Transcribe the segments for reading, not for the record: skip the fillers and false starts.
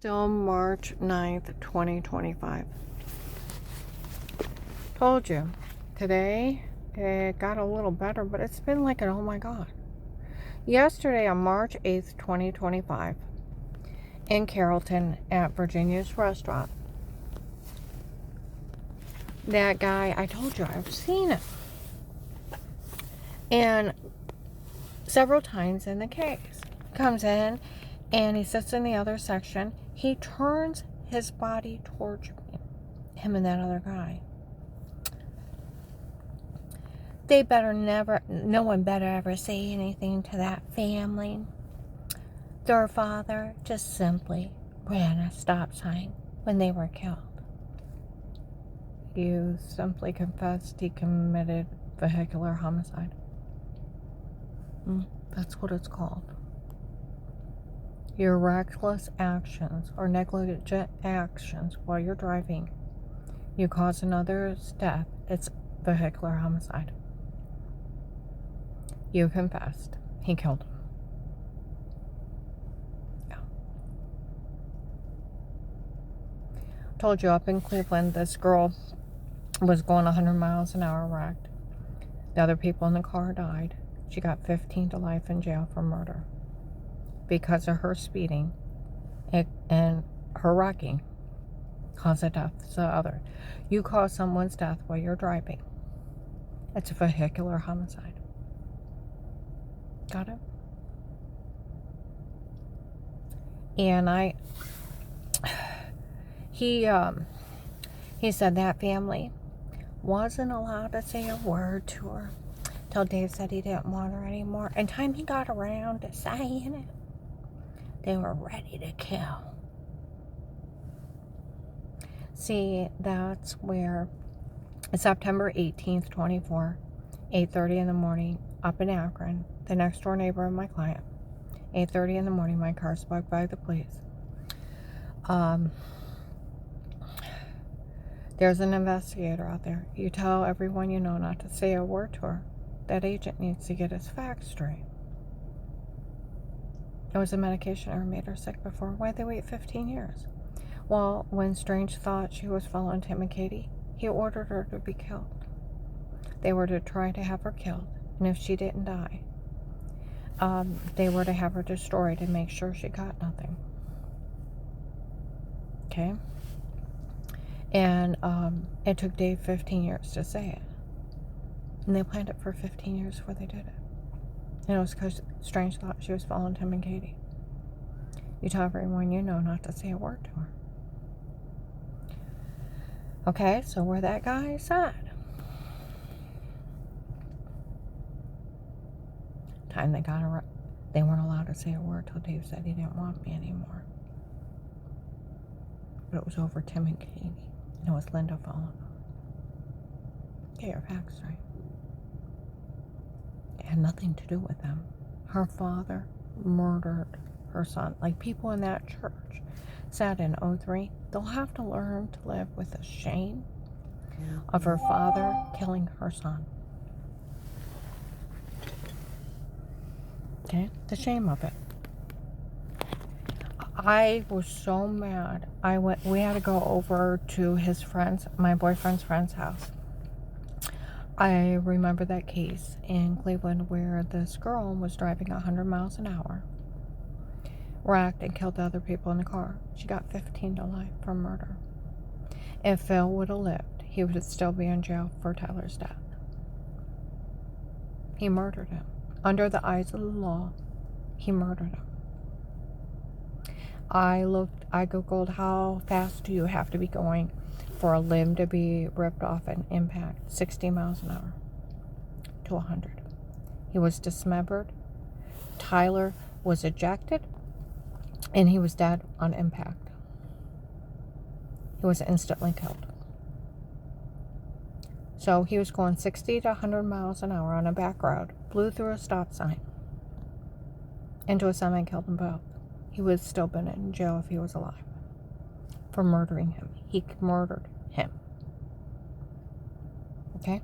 Still March 9th, 2025. Told you. Today, it got a little better, but it's been like an oh my god. Yesterday on March 8th, 2025, in Carrollton at Virginia's restaurant, that guy, I told you, I've seen him. And several times in the case. Comes in and he sits in the other section. He turns his body towards me. Him and that other guy. They better never, no one better ever say anything to that family. Their father just simply ran a stop sign when they were killed. You simply confessed he committed vehicular homicide. That's what it's called. Your reckless actions or negligent actions while you're driving, you cause another's death, it's vehicular homicide. You confessed. He killed him. Yeah. Told you up in Cleveland, this girl was going 100 miles an hour wrecked. The other people in the car died. She got 15 to life in jail for murder because of her speeding and her wrecking caused the death of the other. You cause someone's death while you're driving. It's a vehicular homicide. Got it? And he said that family wasn't allowed to say a word to her till Dave said he didn't want her anymore. And time he got around to saying it, they were ready to kill. See, that's where September 18th, 24, 8:30 in the morning, up in Akron, the next door neighbor of my client, 8:30 in the morning, my car's bugged by the police. There's an investigator out there. You tell everyone you know not to say a word to her. That agent needs to get his facts straight. It was a medication that made her sick before. Why'd they wait 15 years? Well, when Strange thought she was following Tim and Katie, he ordered her to be killed. They were to try to have her killed, and if she didn't die, they were to have her destroyed and make sure she got nothing. Okay? And it took Dave 15 years to say it. And they planned it for 15 years before they did it. And it was because Strange thought she was following Tim and Katie. You tell everyone you know not to say a word to her. Okay, so where that guy said, time they got around, they weren't allowed to say a word till Dave said he didn't want me anymore. But it was over Tim and Katie. And it was Linda following them. Get your facts right. It had nothing to do with them. Her father murdered her son. Like people in that church said in 03, they'll have to learn to live with the shame of her father killing her son. Okay? The shame of it. I was so mad. We had to go over to his friend's, my boyfriend's friend's house. I remember that case in Cleveland where this girl was driving 100 miles an hour, wrecked and killed the other people in the car. She got 15 to life for murder. If Phil would have lived, he would still be in jail for Tyler's death. He murdered him. Under the eyes of the law, he murdered him. I googled how fast do you have to be going for a limb to be ripped off and impact. 60 miles an hour to 100. He was dismembered. Tyler was ejected, and he was dead on impact. He was instantly killed. So he was going 60 to 100 miles an hour on a back road, blew through a stop sign into a semi, killed them both. He would have still been in jail if he was alive for murdering him. He murdered him. Okay?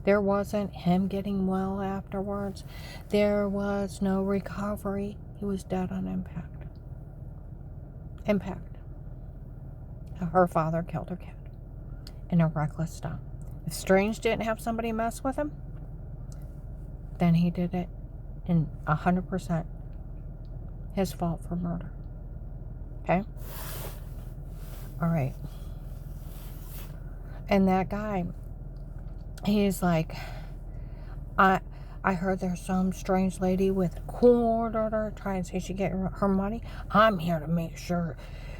There wasn't him getting well afterwards. There was no recovery. He was dead on impact. impact. Her father killed her kid in a reckless stop. If Strange didn't have somebody mess with him, then he did it in 100% his fault for murder. Okay? All right. And that guy, he's like, I heard there's some strange lady with a court order trying to say she get her money. I'm here to make sure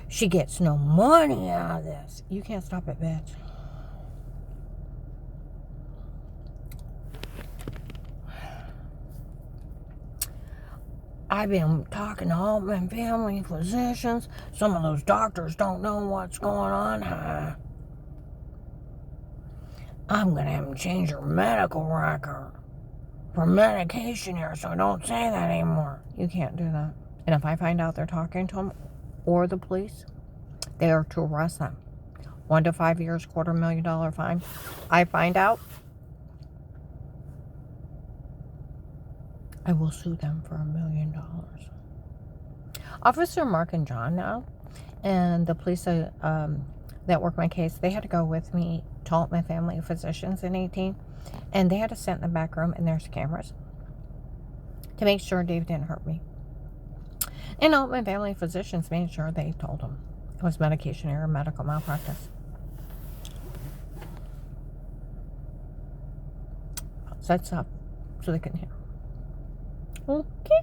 she gets no money out of this. You can't stop it, bitch. I've been talking to Altman family physicians. Some of those doctors don't know what's going on, huh? I'm going to have them change your medical record for medication here, so don't say that anymore. You can't do that. And if I find out they're talking to them or the police, they are to arrest them. 1 to 5 years, $250,000 fine. I find out, I will sue them for $1 million. Officer Mark and John now, and the police that worked my case, they had to go with me to Altman Family Physicians in 18, and they had to sit in the back room, and there's cameras to make sure Dave didn't hurt me. And Altman Family Physicians made sure they told him it was medication error, medical malpractice. Sets up so they couldn't hear. Okay.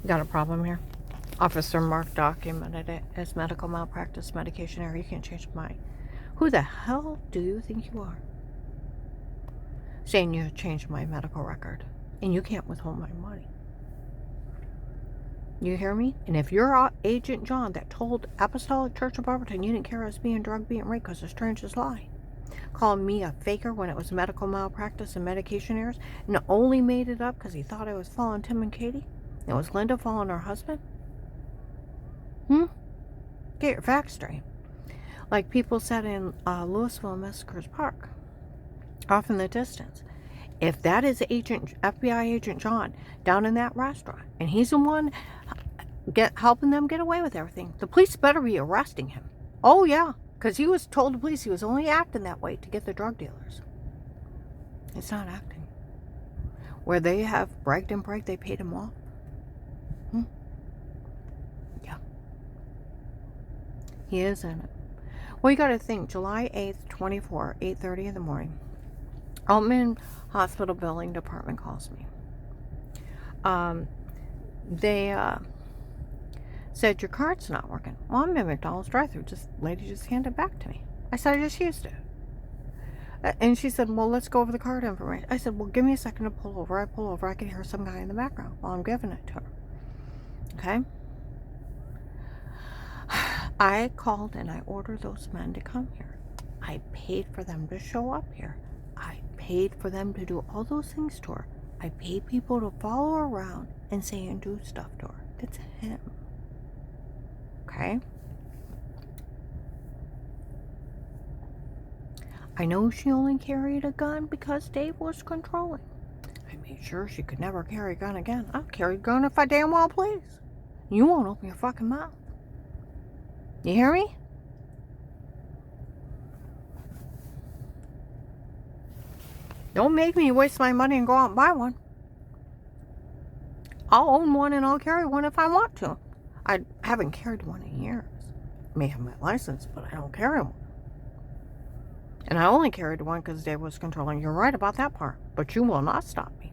We got a problem here. Officer Mark documented it as medical malpractice, medication error. You can't change my mind. Who the hell do you think you are? Saying you changed my medical record and you can't withhold my money. You hear me? And if you're Agent John that told Apostolic Church of Barberton you didn't care us being drugged, being raped because of strangest lie, calling me a faker when it was medical malpractice and medication errors, and only made it up because he thought I was following Tim and Katie, and it was Linda following her husband? Get your facts straight. Like people said in Louisville, Messrs. Park, off in the distance. If that is FBI Agent John down in that restaurant, and he's the one helping them get away with everything, the police better be arresting him. Oh yeah, because he was told the police he was only acting that way to get the drug dealers. It's not acting. Where they have bragged and bragged, they paid him off. Yeah. He is in it. Well, you got to think, July 8th, 24, 8:30 in the morning, Altman Hospital Billing Department calls me. They said, your card's not working. Well, I'm in McDonald's drive-thru. Lady just handed it back to me. I said, I just used it. And she said, well, let's go over the card information. I said, well, give me a second to pull over. I pull over. I can hear some guy in the background while I'm giving it to her. Okay? I called and I ordered those men to come here. I paid for them to show up here. I paid for them to do all those things to her. I paid people to follow her around and say and do stuff to her. It's him. Okay? I know she only carried a gun because Dave was controlling. I made sure she could never carry a gun again. I'll carry a gun if I damn well please. You won't open your fucking mouth. You hear me? Don't make me waste my money and go out and buy one. I'll own one and I'll carry one if I want to. I haven't carried one in years. I may have my license, but I don't carry one. And I only carried one because Dave was controlling. You're right about that part, but you will not stop me.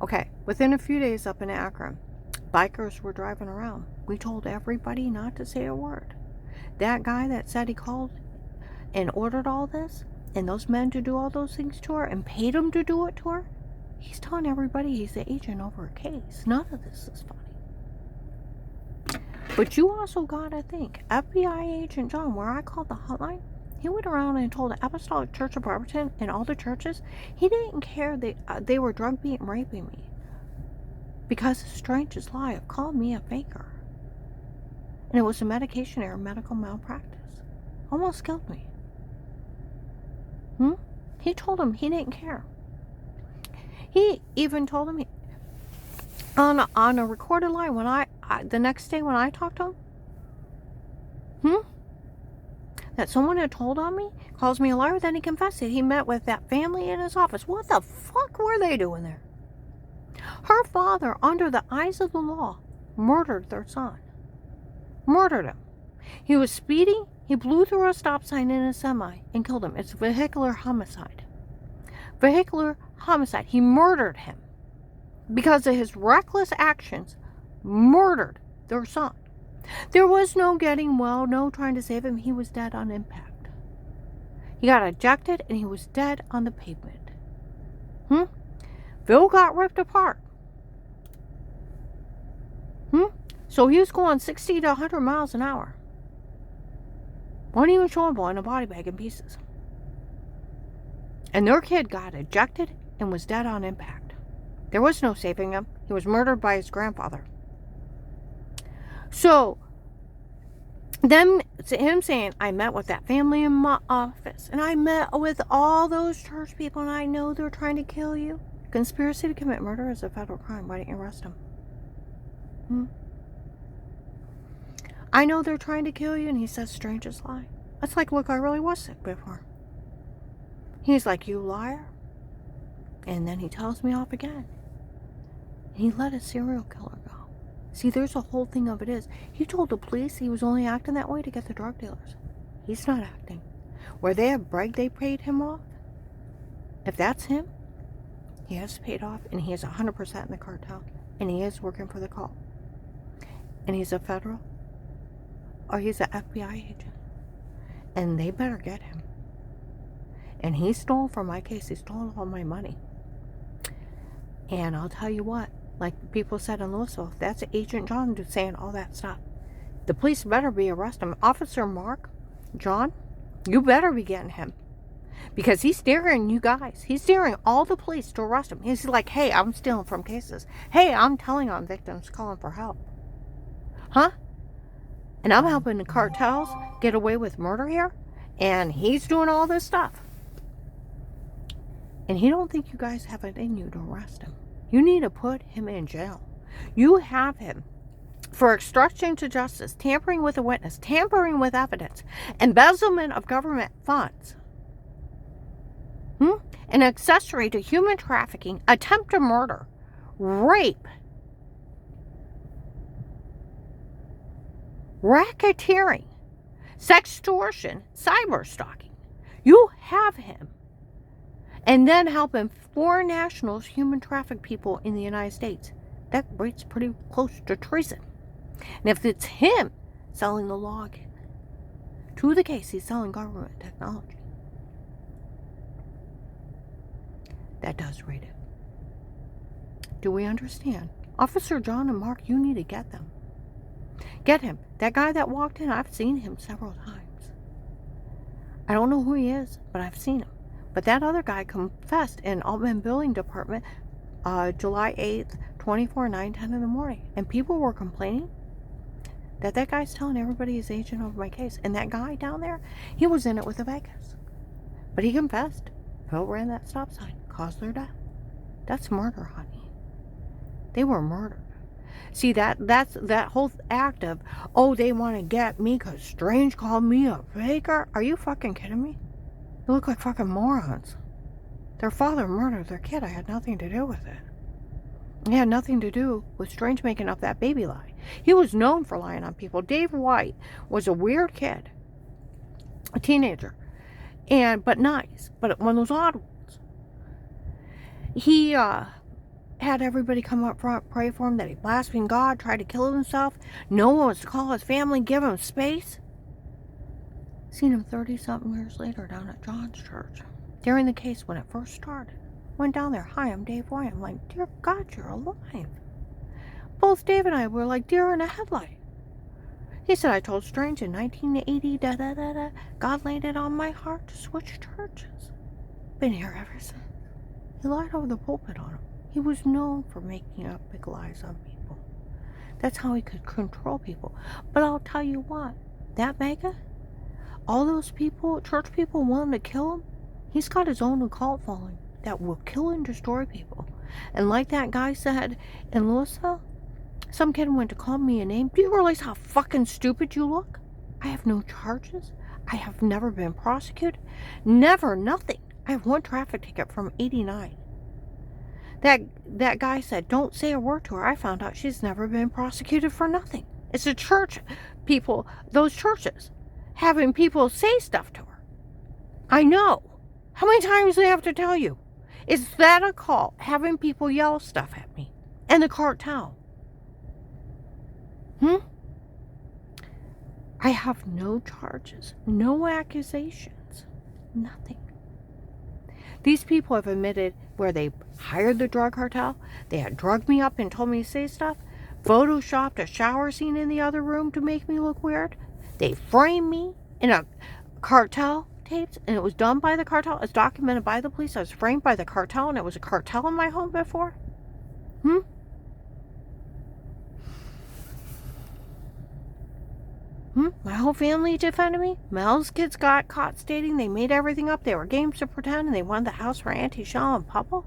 Okay, within a few days up in Akron, bikers were driving around. We told everybody not to say a word. That guy that said he called and ordered all this, and those men to do all those things to her, and paid them to do it to her, he's telling everybody he's the agent over a case. None of this is funny. But you also gotta think, FBI Agent John, where I called the hotline, he went around and told the Apostolic Church of Barberton and all the churches, he didn't care they were drug beating, raping me. Because the strangest lie called me a faker. And it was a medication error, medical malpractice. Almost killed me. He told him he didn't care. He even told him on a recorded line when I the next day when I talked to him, that someone had told on me, calls me a liar, then he confessed it. He met with that family in his office. What the fuck were they doing there? Her father, under the eyes of the law, murdered their son. Murdered him. He was speeding. He blew through a stop sign in a semi and killed him. It's vehicular homicide. Vehicular homicide. He murdered him. Because of his reckless actions, murdered their son. There was no getting well, no trying to save him. He was dead on impact. He got ejected and he was dead on the pavement. Phil got ripped apart. So he was going 60 to 100 miles an hour. Wasn't even showable in a body bag in pieces. And their kid got ejected and was dead on impact. There was no saving him. He was murdered by his grandfather. So, him saying, I met with that family in my office, and I met with all those church people, and I know they're trying to kill you. Conspiracy to commit murder is a federal crime. Why didn't you arrest him? I know they're trying to kill you, and he says strangest lie. That's like, look, I really was sick before. He's like, you liar. And then he tells me off again. He let a serial killer go. See, there's a whole thing of it is, he told the police he was only acting that way to get the drug dealers. He's not acting. Where they have bragged they paid him off, if that's him, he has paid off, and he is 100% in the cartel, and he is working for the cult. And he's a federal, or he's an FBI agent. And they better get him. And he stole from my case. He stole all my money. And I'll tell you what, like people said in Louisville, that's Agent John saying all that stuff. The police better be arresting him. Officer Mark, John, you better be getting him. Because he's daring you guys. He's daring all the police to arrest him. He's like, hey, I'm stealing from cases. Hey, I'm telling on victims, calling for help. And I'm helping the cartels get away with murder here. And he's doing all this stuff. And he don't think you guys have it in you to arrest him. You need to put him in jail. You have him for obstruction to justice, tampering with a witness, tampering with evidence, embezzlement of government funds, an accessory to human trafficking, attempted murder, rape, racketeering, sextortion, cyber stalking. You have him. And then helping foreign nationals human traffic people in the United States. That rate's pretty close to treason. And if it's him selling the login to the case, he's selling government technology. That does rate it. Do we understand? Officer John and Mark, you need to get them. Get him. That guy that walked in, I've seen him several times. I don't know who he is, but I've seen him. But that other guy confessed in Altman Building Department, July 8th, 24, 9, 10 in the morning. And people were complaining that guy's telling everybody he's agent over my case. And that guy down there, he was in it with the Vegas. But he confessed. Phil ran that stop sign, caused their death. That's murder, honey. They were murdered. See, that's that whole act of, oh, they want to get me because Strange called me a faker. Are you fucking kidding me? They look like fucking morons. Their father murdered their kid. I had nothing to do with it. It had nothing to do with Strange making up that baby lie. He was known for lying on people. Dave White was a weird kid. A teenager. But nice. But one of those odd ones. He had everybody come up front, pray for him, that he blasphemed God, tried to kill himself. No one was to call his family, give him space. Seen him 30-something years later down at John's church. During the case when it first started. Went down there, hi, I'm Dave White. I'm like, dear God, you're alive. Both Dave and I were like deer in a headlight. He said, I told Strange in 1980, God laid it on my heart to switch churches. Been here ever since. He lied over the pulpit on him. He was known for making up big lies on people. That's how he could control people. But I'll tell you what, that mega, all those people, church people wanting to kill him, he's got his own occult following that will kill and destroy people. And like that guy said in Louisville, some kid went to call me a name. Do you realize how fucking stupid you look? I have no charges. I have never been prosecuted. Never, nothing. I have one traffic ticket from '89. That guy said, don't say a word to her. I found out she's never been prosecuted for nothing. It's the church people, those churches, having people say stuff to her. I know. How many times do I have to tell you? Is that a call? Having people yell stuff at me. And the cartel. I have no charges, no accusations, nothing. These people have admitted where they hired the drug cartel, they had drugged me up and told me to say stuff, photoshopped a shower scene in the other room to make me look weird. They framed me in a cartel tapes, and it was done by the cartel. It's documented by the police. I was framed by the cartel, and it was a cartel in my home before. My whole family defended me. Mel's kids got caught stating they made everything up. They were games to pretend, and they wanted the house for Auntie Shell and Papa.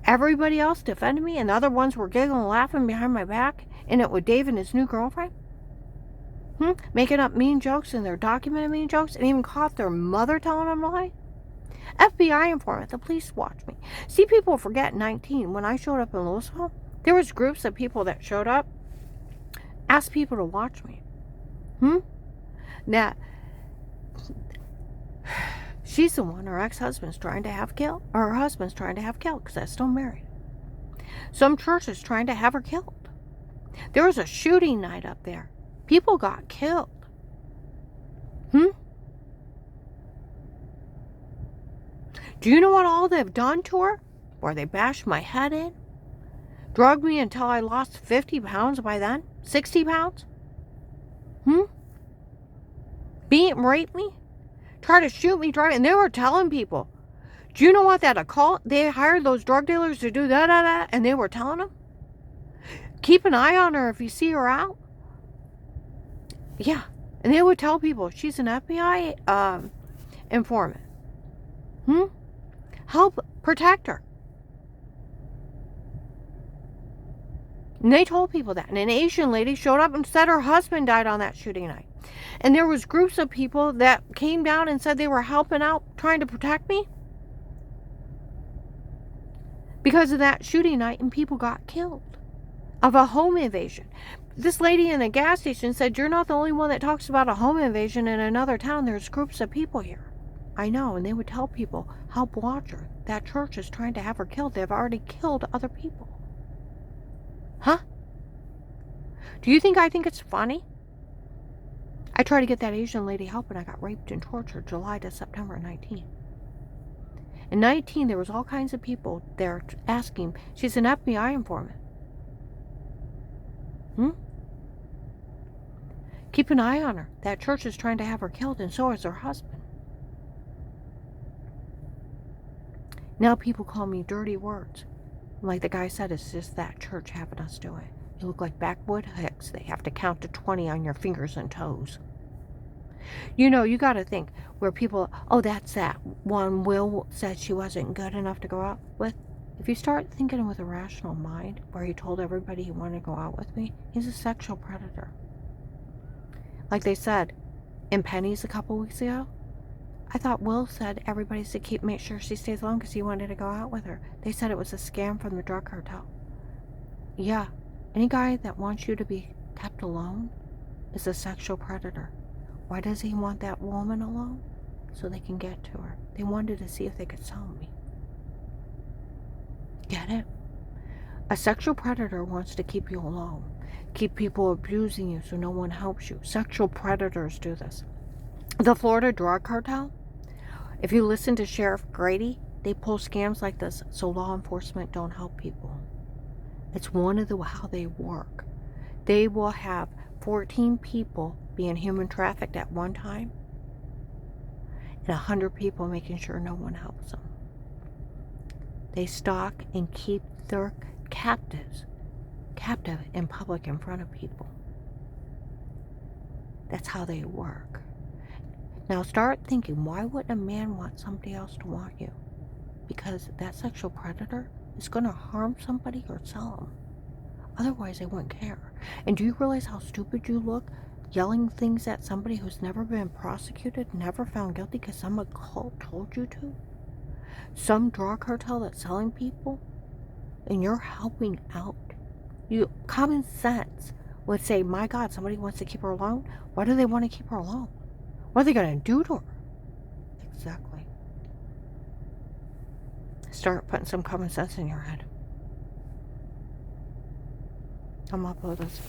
Everybody else defended me, and the other ones were giggling and laughing behind my back, and it with Dave and his new girlfriend. Making up mean jokes, and they're documenting mean jokes, and even caught their mother telling them to lie. FBI informant, the police watched me. See, people forget 19, when I showed up in Louisville, there was groups of people that showed up, asked people to watch me. Now, she's the one her ex-husband's trying to have killed, or her husband's trying to have killed, because they're still married. Some church is trying to have her killed. There was a shooting night up there. People got killed. Do you know what all they've done to her? Where they bashed my head in? Drugged me until I lost 50 pounds by then? 60 pounds? Beat and rape me? Try to shoot me, and they were telling people. Do you know what that occult? They hired those drug dealers to do that, and they were telling them. Keep an eye on her if you see her out. Yeah, and they would tell people she's an FBI informant. Help protect her. And they told people that. And an Asian lady showed up and said her husband died on that shooting night. And there was groups of people that came down and said they were helping out, trying to protect me. Because of that shooting night, and people got killed. Of a home invasion. This lady in the gas station said, you're not the only one that talks about a home invasion in another town. There's groups of people here. I know, and they would tell people, help watch her. That church is trying to have her killed. They've already killed other people. Do you think I think it's funny? I tried to get that Asian lady help, and I got raped and tortured July to September 19. In 19, there was all kinds of people there asking, she's an FBI informant. Keep an eye on her. That church is trying to have her killed, and so is her husband. Now people call me dirty words. Like the guy said, it's just that church having us do it. You look like backwood hicks. They have to count to 20 on your fingers and toes. You know, you got to think where people, oh, that's that one Will said she wasn't good enough to go out with. If you start thinking with a rational mind, where he told everybody he wanted to go out with me, he's a sexual predator. Like they said in Penny's a couple weeks ago, I thought Will said everybody should make sure she stays alone because he wanted to go out with her. They said it was a scam from the drug cartel. Yeah, any guy that wants you to be kept alone is a sexual predator. Why does he want that woman alone? So they can get to her. They wanted to see if they could sell me. Get it? A sexual predator wants to keep you alone. Keep people abusing you so no one helps you. Sexual predators do this. The Florida drug cartel, if you listen to Sheriff Grady, they pull scams like this so law enforcement don't help people. It's one of how they work. They will have 14 people being human trafficked at one time and 100 people making sure no one helps them. They stalk and keep their captive in public in front of people. That's how they work. Now start thinking, why wouldn't a man want somebody else to want you? Because that sexual predator is going to harm somebody or sell them. Otherwise, they wouldn't care. And do you realize how stupid you look yelling things at somebody who's never been prosecuted, never found guilty because some cult told you to? Some drug cartel that's selling people, and you're helping out. You common sense would say, my God, somebody wants to keep her alone. Why do they want to keep her alone? What are they going to do to her? Exactly. Start putting some common sense in your head. I'm uploading this.